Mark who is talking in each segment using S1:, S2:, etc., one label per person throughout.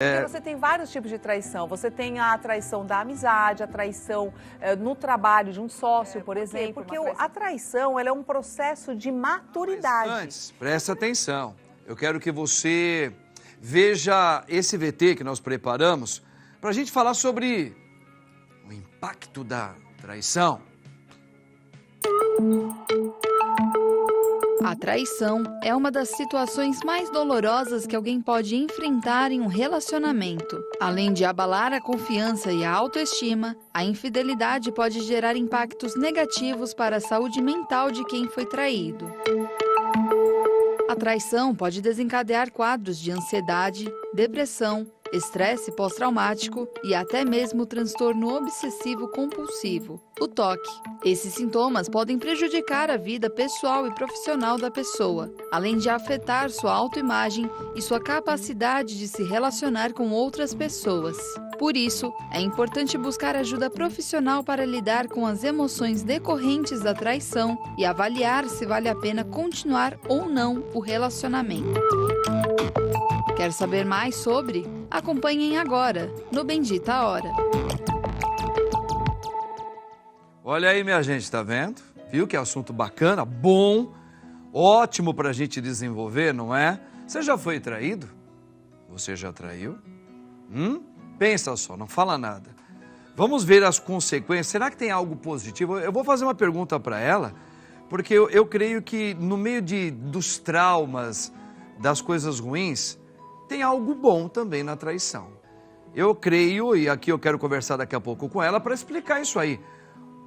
S1: Porque você tem vários tipos de traição. Você tem a traição da amizade, a traição no trabalho de um sócio, por exemplo. Porque a traição ela é um processo de maturidade.
S2: Mas antes, presta atenção. Eu quero que você veja esse VT que nós preparamos para a gente falar sobre o impacto da traição.
S3: A traição é uma das situações mais dolorosas que alguém pode enfrentar em um relacionamento. Além de abalar a confiança e a autoestima, a infidelidade pode gerar impactos negativos para a saúde mental de quem foi traído. A traição pode desencadear quadros de ansiedade, depressão, estresse pós-traumático e até mesmo transtorno obsessivo-compulsivo, o TOC. Esses sintomas podem prejudicar a vida pessoal e profissional da pessoa, além de afetar sua autoimagem e sua capacidade de se relacionar com outras pessoas. Por isso, é importante buscar ajuda profissional para lidar com as emoções decorrentes da traição e avaliar se vale a pena continuar ou não o relacionamento. Quer saber mais sobre? Acompanhem agora, no Bendita Hora.
S2: Olha aí, minha gente, tá vendo? Viu que assunto bacana, bom, ótimo pra gente desenvolver, não é? Você já foi traído? Você já traiu? Pensa só, não fala nada. Vamos ver as consequências. Será que tem algo positivo? Eu vou fazer uma pergunta para ela, porque eu creio que no meio dos traumas, das coisas ruins, tem algo bom também na traição. Eu creio, e aqui eu quero conversar daqui a pouco com ela para explicar isso aí.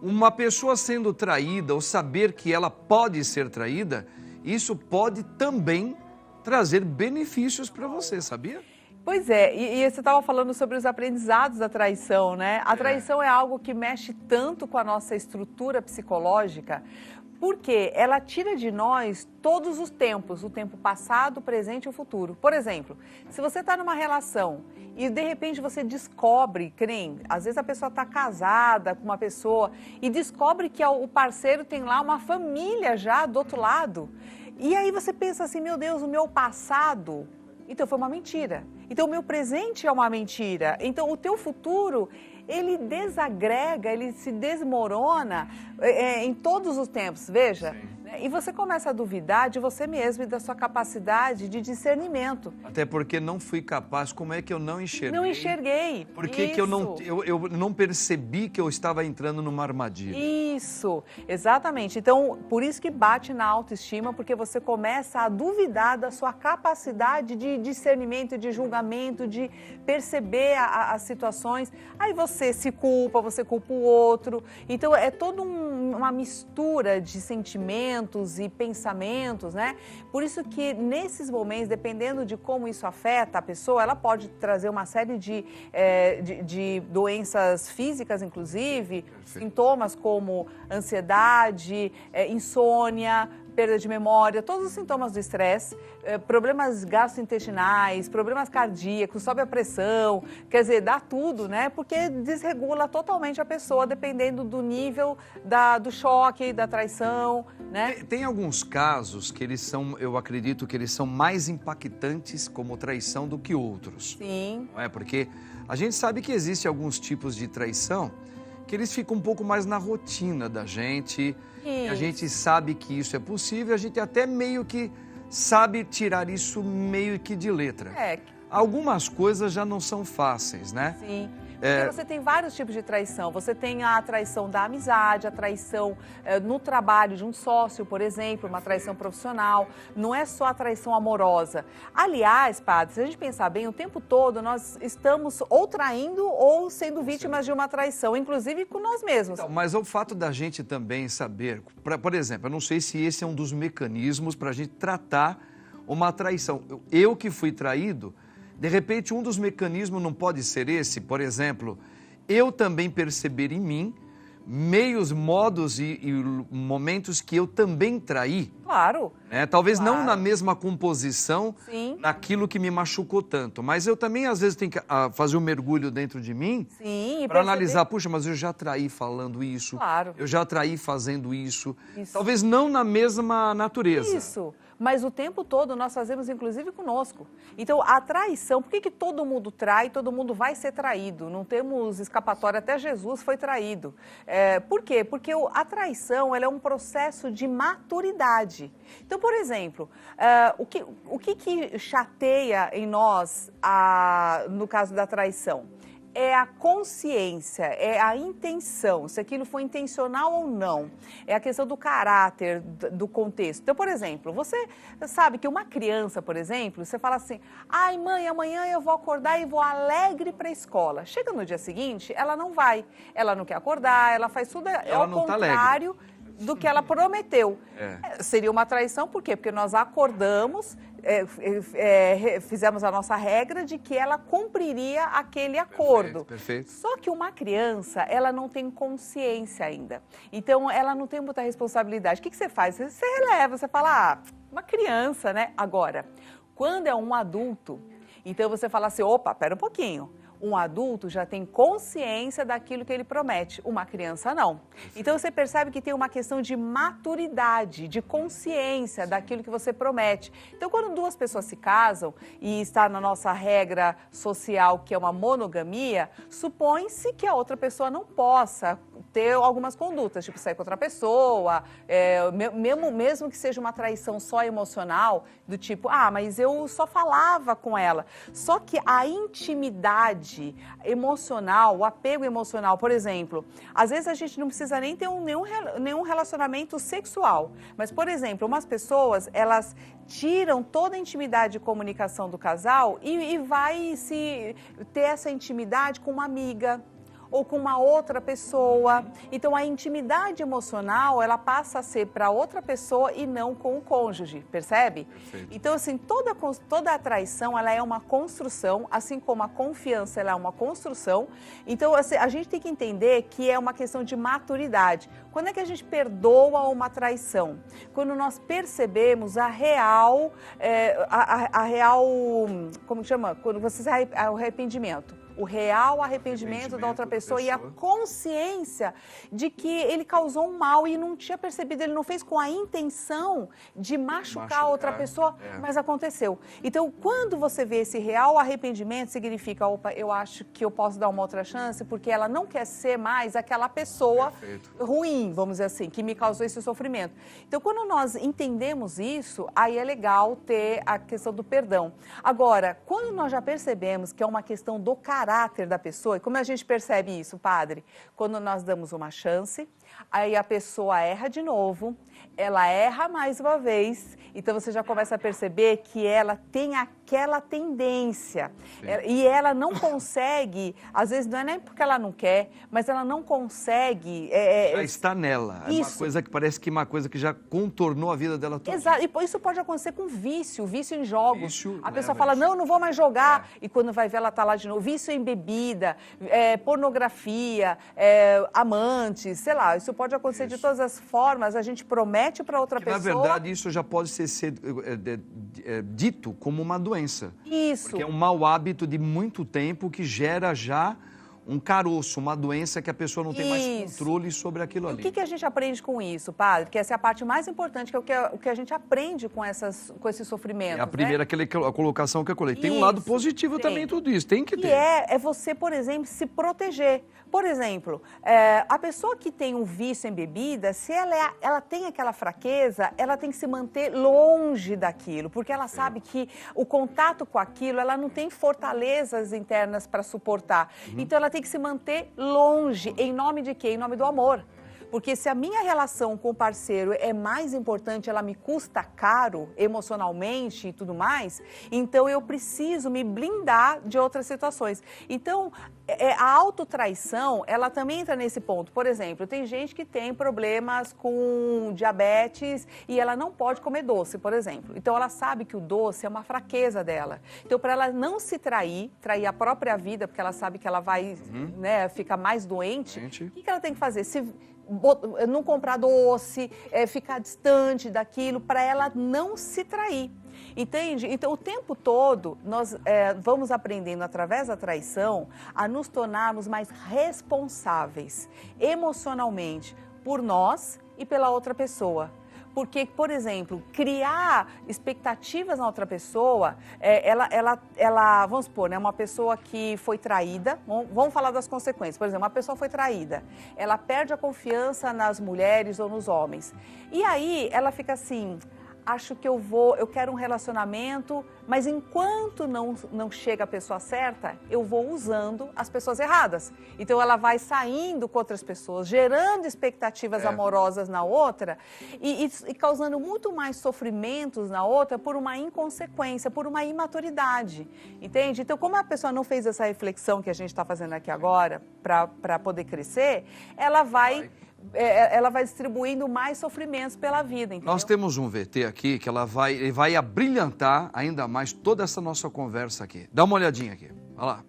S2: Uma pessoa sendo traída ou saber que ela pode ser traída, isso pode também trazer benefícios para você, sabia?
S1: Pois é, e você estava falando sobre os aprendizados da traição, né? A traição é algo que mexe tanto com a nossa estrutura psicológica, porque ela tira de nós todos os tempos, o tempo passado, o presente e o futuro. Por exemplo, se você está numa relação e de repente você descobre, que nem, às vezes a pessoa está casada com uma pessoa e descobre que o parceiro tem lá uma família já do outro lado. E aí você pensa assim, meu Deus, o meu passado, então foi uma mentira. Então o meu presente é uma mentira. Então o teu futuro, ele desagrega, ele se desmorona em todos os tempos, veja. Sim. E você começa a duvidar de você mesmo e da sua capacidade de discernimento.
S2: Até porque não fui capaz, como é que eu não enxerguei?
S1: Não enxerguei.
S2: Por que eu não percebi que eu estava entrando numa armadilha?
S1: Isso, exatamente. Então, por isso que bate na autoestima, porque você começa a duvidar da sua capacidade de discernimento, de julgamento, de perceber as situações. Aí você se culpa, você culpa o outro. Então, é toda uma mistura de sentimentos e pensamentos, né? Por isso que nesses momentos, dependendo de como isso afeta a pessoa, ela pode trazer uma série de doenças físicas, inclusive, sintomas como ansiedade, insônia, perda de memória, todos os sintomas do estresse, problemas gastrointestinais, problemas cardíacos, sobe a pressão, quer dizer, dá tudo, né? Porque desregula totalmente a pessoa, dependendo do nível do choque, da traição, né?
S2: Tem alguns casos que eles são, eu acredito que eles são mais impactantes como traição do que outros.
S1: Sim.
S2: Não é? Porque a gente sabe que existem alguns tipos de traição que eles ficam um pouco mais na rotina da gente. A gente sabe que isso é possível, a gente até meio que sabe tirar isso meio que de letra. Algumas coisas já não são fáceis, né?
S1: Sim. Porque você tem vários tipos de traição. Você tem a traição da amizade, a traição no trabalho de um sócio, por exemplo, uma traição profissional. Não é só a traição amorosa. Aliás, padre, se a gente pensar bem, o tempo todo nós estamos ou traindo ou sendo vítimas de uma traição, inclusive com nós mesmos.
S2: Então, mas o fato da gente também saber, por exemplo, eu não sei se esse é um dos mecanismos para a gente tratar uma traição. Eu que fui traído, de repente, um dos mecanismos não pode ser esse, por exemplo, eu também perceber em mim meios, modos e momentos que eu também traí.
S1: Claro.
S2: Né? Talvez não na mesma composição,
S1: Sim.
S2: naquilo que me machucou tanto, mas eu também às vezes tenho que fazer um mergulho dentro de mim para analisar, puxa, mas eu já traí falando isso,
S1: claro.
S2: Eu já traí fazendo isso. Talvez não na mesma natureza.
S1: Isso. mas o tempo todo nós fazemos, inclusive, conosco. Então, a traição, por que todo mundo trai, todo mundo vai ser traído? Não temos escapatória, até Jesus foi traído. Por quê? Porque a traição, ela é um processo de maturidade. Então, por exemplo, o que chateia em nós, no caso da traição? É a consciência, é a intenção, se aquilo foi intencional ou não. É a questão do caráter, do contexto. Então, por exemplo, você sabe que uma criança, por exemplo, você fala assim, ai mãe, amanhã eu vou acordar e vou alegre para a escola. Chega no dia seguinte, ela não vai, ela não quer acordar, ela faz tudo ao contrário do que ela prometeu. Seria uma traição, por quê? Porque nós acordamos, fizemos a nossa regra de que ela cumpriria aquele acordo.
S2: Perfeito.
S1: Só que uma criança, ela não tem consciência ainda. Então, ela não tem muita responsabilidade. O que você faz? Você releva, você fala, uma criança, né? Agora, quando é um adulto, então você fala assim, opa, pera um pouquinho. Um adulto já tem consciência daquilo que ele promete, uma criança não. Então você percebe que tem uma questão de maturidade, de consciência daquilo que você promete. Então quando duas pessoas se casam e está na nossa regra social que é uma monogamia, supõe-se que a outra pessoa não possa ter algumas condutas, tipo sair com outra pessoa, mesmo que seja uma traição só emocional, do tipo, mas eu só falava com ela. Só que a intimidade emocional, o apego emocional, por exemplo, às vezes a gente não precisa nem ter nenhum relacionamento sexual, mas, por exemplo, umas pessoas, elas tiram toda a intimidade de comunicação do casal e vai ter essa intimidade com uma amiga, ou com uma outra pessoa. Então, a intimidade emocional, ela passa a ser para outra pessoa e não com o cônjuge, percebe?
S2: Perfeito.
S1: Então, assim, toda a traição, ela é uma construção, assim como a confiança, ela é uma construção. Então, assim, a gente tem que entender que é uma questão de maturidade. Quando é que a gente perdoa uma traição? Quando nós percebemos a real, como chama? Quando você o arrependimento. O real arrependimento da outra pessoa e a consciência de que ele causou um mal e não tinha percebido, ele não fez com a intenção de machucar a outra pessoa, mas aconteceu. Então, quando você vê esse real arrependimento, significa, opa, eu acho que eu posso dar uma outra chance, porque ela não quer ser mais aquela pessoa ruim, vamos dizer assim, que me causou esse sofrimento. Então, quando nós entendemos isso, aí é legal ter a questão do perdão. Agora, quando nós já percebemos que é uma questão do caráter da pessoa, e como a gente percebe isso, padre? Quando nós damos uma chance, aí a pessoa erra de novo, ela erra mais uma vez, então você já começa a perceber que ela tem aquela tendência. E ela não consegue, às vezes não é nem porque ela não quer, mas ela não consegue...
S2: Já está nela. É uma coisa que parece que já contornou a vida dela toda.
S1: Exato, e isso pode acontecer com vício em jogos. A pessoa fala, não vou mais jogar, e quando vai ver ela está lá de novo. Vício em bebida, pornografia, amantes, sei lá, isso pode acontecer de todas as formas, a gente promete para outra pessoa...
S2: Na verdade, isso já pode ser dito como uma doença.
S1: Isso.
S2: Porque é um mau hábito de muito tempo que gera já um caroço, uma doença que a pessoa não tem mais controle sobre aquilo ali.
S1: O que a gente aprende com isso, padre? Que essa é a parte mais importante, que é o que a gente aprende com esses sofrimentos.
S2: É a primeira a colocação que eu coloquei. Tem um lado positivo também em tudo isso, tem que ter.
S1: É você, por exemplo, se proteger. Por exemplo, a pessoa que tem um vício em bebida, se ela tem aquela fraqueza, ela tem que se manter longe daquilo, porque ela sabe que o contato com aquilo, ela não tem fortalezas internas para suportar. Então, ela tem que se manter longe. Em nome de quê? Em nome do amor. Porque se a minha relação com o parceiro é mais importante, ela me custa caro emocionalmente e tudo mais, então eu preciso me blindar de outras situações. Então, a autotraição, ela também entra nesse ponto. Por exemplo, tem gente que tem problemas com diabetes e ela não pode comer doce, por exemplo. Então, ela sabe que o doce é uma fraqueza dela. Então, para ela não se trair a própria vida, porque ela sabe que ela vai ficar mais doente, o que ela tem que fazer? Não comprar doce, ficar distante daquilo, para ela não se trair, entende? Então, o tempo todo, nós vamos aprendendo, através da traição, a nos tornarmos mais responsáveis emocionalmente por nós e pela outra pessoa. Porque, por exemplo, criar expectativas na outra pessoa, vamos supor, né, uma pessoa que foi traída, vamos falar das consequências. Por exemplo, uma pessoa foi traída, ela perde a confiança nas mulheres ou nos homens. E aí ela fica assim, acho que eu quero um relacionamento, mas enquanto não chega a pessoa certa, eu vou usando as pessoas erradas. Então ela vai saindo com outras pessoas, gerando expectativas amorosas na outra e causando muito mais sofrimentos na outra por uma inconsequência, por uma imaturidade, entende? Então, como a pessoa não fez essa reflexão que a gente está fazendo aqui agora para poder crescer, ela vai distribuindo mais sofrimentos pela vida, entendeu?
S2: Nós temos um VT aqui que ele vai abrilhantar ainda mais toda essa nossa conversa aqui. Dá uma olhadinha aqui, olha lá.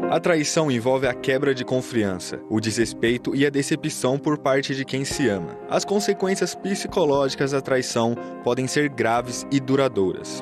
S4: A traição envolve a quebra de confiança, o desrespeito e a decepção por parte de quem se ama. As consequências psicológicas da traição podem ser graves e duradouras.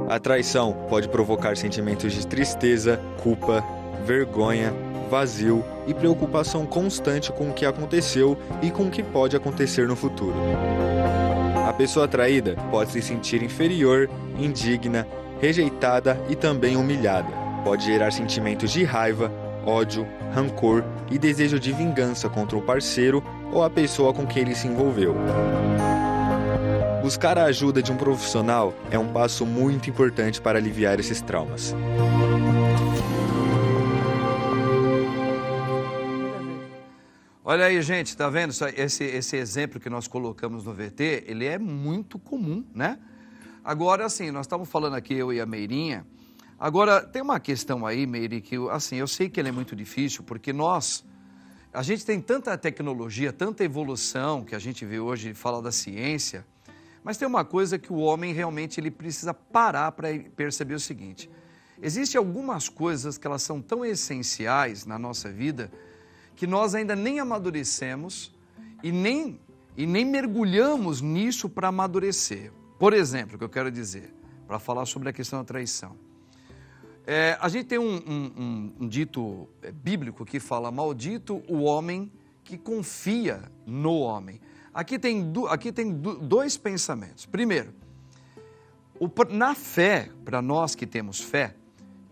S4: A traição pode provocar sentimentos de tristeza, culpa, vergonha, vazio e preocupação constante com o que aconteceu e com o que pode acontecer no futuro. A pessoa traída pode se sentir inferior, indigna, rejeitada e também humilhada. Pode gerar sentimentos de raiva, ódio, rancor e desejo de vingança contra o parceiro ou a pessoa com quem ele se envolveu. Buscar a ajuda de um profissional é um passo muito importante para aliviar esses traumas.
S2: Olha aí, gente, tá vendo? Esse exemplo que nós colocamos no VT, ele é muito comum, né? Agora, assim, nós estamos falando aqui, eu e a Meirinha. Agora, tem uma questão aí, Meiri, que, assim, eu sei que ela é muito difícil, porque a gente tem tanta tecnologia, tanta evolução, que a gente vê hoje, fala da ciência, mas tem uma coisa que o homem realmente ele precisa parar para perceber o seguinte: existem algumas coisas que elas são tão essenciais na nossa vida, que nós ainda nem amadurecemos e nem mergulhamos nisso para amadurecer. Por exemplo, o que eu quero dizer, para falar sobre a questão da traição. A gente tem um dito bíblico que fala: maldito o homem que confia no homem. Aqui tem dois pensamentos. Primeiro, na fé, para nós que temos fé,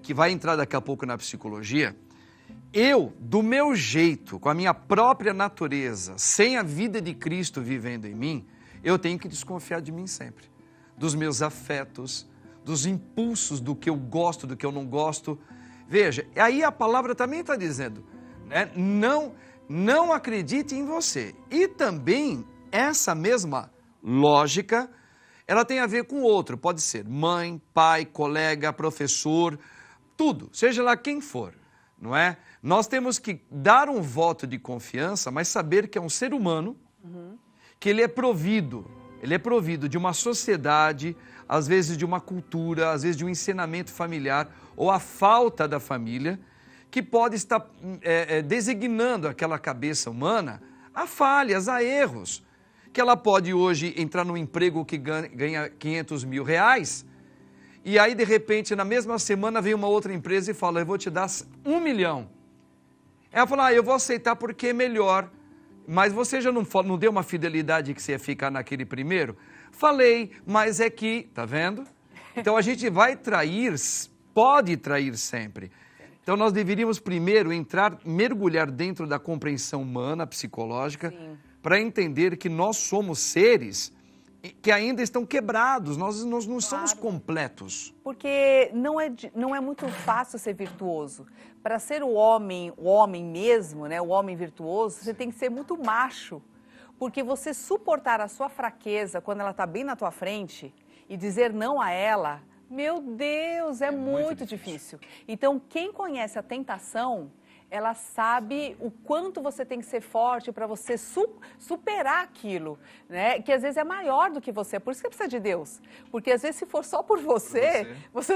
S2: que vai entrar daqui a pouco na psicologia, eu, do meu jeito, com a minha própria natureza, sem a vida de Cristo vivendo em mim, eu tenho que desconfiar de mim sempre. Dos meus afetos, dos impulsos, do que eu gosto, do que eu não gosto. Veja, aí a palavra também está dizendo, né? Não acredite em você. E também, essa mesma lógica, ela tem a ver com o outro. Pode ser mãe, pai, colega, professor, tudo, seja lá quem for, não é? Nós temos que dar um voto de confiança, mas saber que é um ser humano, que ele é provido de uma sociedade, às vezes de uma cultura, às vezes de um ensinamento familiar, ou a falta da família, que pode estar designando aquela cabeça humana a falhas, a erros, que ela pode hoje entrar num emprego que ganha 500 mil reais, e aí de repente na mesma semana vem uma outra empresa e fala: eu vou te dar 1 milhão. Ela fala: eu vou aceitar porque é melhor. Mas você já não deu uma fidelidade que você ia ficar naquele primeiro? Falei, mas é que, tá vendo? Então a gente vai trair, pode trair sempre. Então nós deveríamos primeiro mergulhar dentro da compreensão humana, psicológica, para entender que nós somos seres que ainda estão quebrados, nós não somos completos.
S1: Porque não é muito fácil ser virtuoso. Para ser o homem mesmo, né, o homem virtuoso, você tem que ser muito macho. Porque você suportar a sua fraqueza quando ela está bem na tua frente e dizer não a ela, meu Deus, é muito difícil. Então, quem conhece a tentação, ela sabe o quanto você tem que ser forte para você superar aquilo, né? Que às vezes é maior do que você. Por isso que precisa de Deus. Porque às vezes se for só por você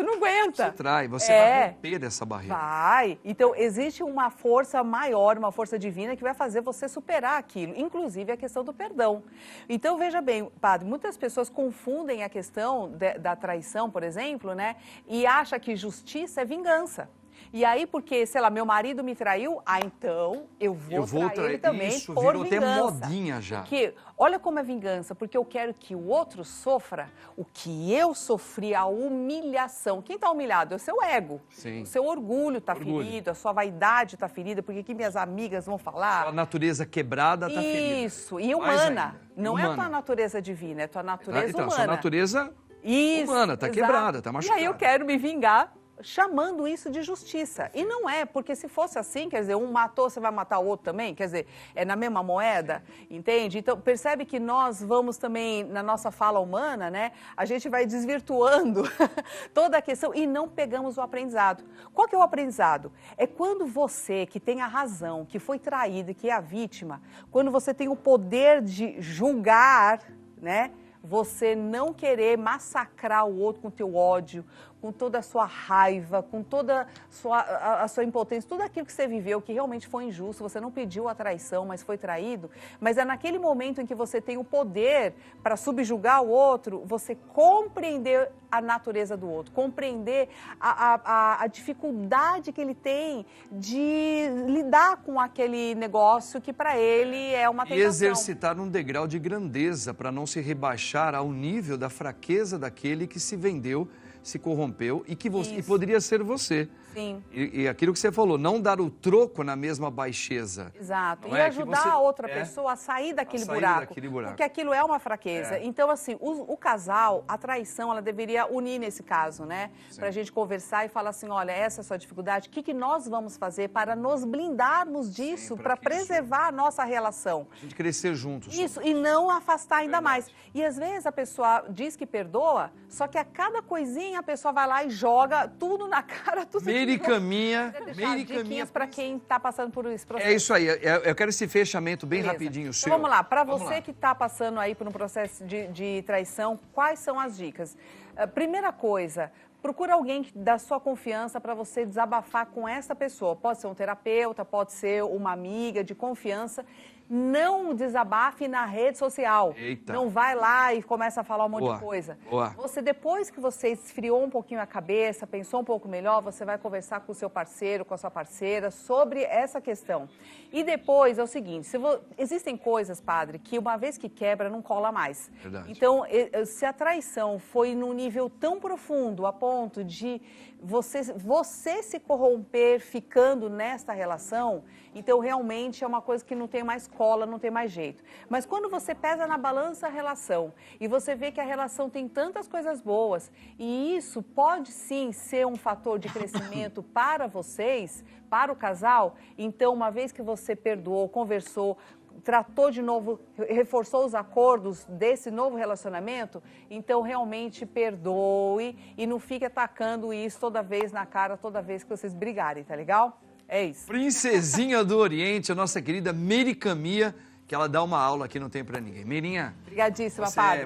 S1: não aguenta.
S2: Você trai, você vai romper essa barreira.
S1: Vai. Então existe uma força maior, uma força divina que vai fazer você superar aquilo. Inclusive a questão do perdão. Então veja bem, padre, muitas pessoas confundem a questão da traição, por exemplo, né? E acham que justiça é vingança. E aí, porque, sei lá, meu marido me traiu, então eu vou trair ele também
S2: isso,
S1: por
S2: virou
S1: vingança.
S2: até modinha já.
S1: Porque, olha como é vingança, porque eu quero que o outro sofra o que eu sofri, a humilhação. Quem está humilhado é o seu ego.
S2: Sim.
S1: O seu orgulho está ferido, a sua vaidade está ferida, porque que minhas amigas vão falar.
S2: A natureza quebrada está ferida.
S1: Isso, e
S2: Mais
S1: humana.
S2: ainda.
S1: Não é a
S2: Humana.
S1: tua natureza divina, é a tua natureza
S2: Então,
S1: humana.
S2: sua natureza
S1: Isso,
S2: humana, está
S1: exato.
S2: quebrada, está machucada.
S1: E aí eu quero me vingar chamando isso de justiça. E não é, porque se fosse assim, quer dizer, um matou, você vai matar o outro também? Quer dizer, é na mesma moeda, entende? Então, percebe que nós vamos também, na nossa fala humana, né, a gente vai desvirtuando toda a questão e não pegamos o aprendizado. Qual que é o aprendizado? É quando você, que tem a razão, que foi traído, que é a vítima, quando você tem o poder de julgar, né, você não querer massacrar o outro com o teu ódio, com toda a sua raiva, com toda a sua impotência, tudo aquilo que você viveu, que realmente foi injusto, você não pediu a traição, mas foi traído, mas é naquele momento em que você tem o poder para subjugar o outro, você compreender a natureza do outro, compreender a dificuldade que ele tem de lidar com aquele negócio que para ele é uma tentação.
S2: E exercitar um degrau de grandeza para não se rebaixar ao nível da fraqueza daquele que se vendeu, se corrompeu e que você, e poderia ser você.
S1: Sim.
S2: E aquilo que você falou, não dar o troco na mesma baixeza.
S1: Exato.
S2: Não
S1: E
S2: é?
S1: ajudar
S2: Que você-
S1: a outra
S2: é.
S1: pessoa a sair daquele
S2: A sair
S1: buraco.
S2: daquele buraco.
S1: Porque aquilo é uma fraqueza.
S2: É.
S1: Então, assim, o casal, a traição, ela deveria unir nesse caso, né? Pra gente conversar e falar assim, olha, essa é a sua dificuldade, o que nós vamos fazer para nos blindarmos disso,
S2: pra
S1: para
S2: que isso-
S1: preservar a nossa relação?
S2: A gente crescer juntos.
S1: Isso, e não afastar ainda mais. E às vezes a pessoa diz que perdoa, só que a cada coisinha a pessoa vai lá e joga tudo na cara, tudo
S2: Mericaminha,
S1: diquinhas para quem está passando por esse processo.
S2: É isso aí, eu quero esse fechamento bem
S1: Beleza.
S2: rapidinho seu.
S1: Então vamos lá, para
S2: Vamos
S1: você
S2: lá.
S1: que está passando aí por um processo de traição, quais são as dicas? Primeira coisa, procura alguém da sua confiança para você desabafar com essa pessoa. Pode ser um terapeuta, pode ser uma amiga de confiança. Não desabafe na rede social.
S2: Eita.
S1: Não vai lá e começa a falar um monte
S2: Boa.
S1: de coisa.
S2: Boa.
S1: Você, depois que você esfriou um pouquinho a cabeça, pensou um pouco melhor, você vai conversar com o seu parceiro, com a sua parceira, sobre essa questão. E depois é o seguinte, existem coisas, padre, que uma vez que quebra, não cola mais.
S2: Verdade.
S1: Então, se a traição foi num nível tão profundo, a ponto de você se corromper ficando nesta relação, então realmente é uma coisa que não tem mais cola, não tem mais jeito. Mas quando você pesa na balança a relação e você vê que a relação tem tantas coisas boas e isso pode sim ser um fator de crescimento para vocês, para o casal, então uma vez que você perdoou, conversou, tratou de novo, reforçou os acordos desse novo relacionamento, então realmente perdoe e não fique atacando isso toda vez na cara, toda vez que vocês brigarem, tá legal? É isso.
S2: Princesinha do Oriente, a nossa querida Mericaminha, que ela dá uma aula que não tem pra ninguém. Merinha,
S1: Obrigadíssima,
S2: você
S1: padre.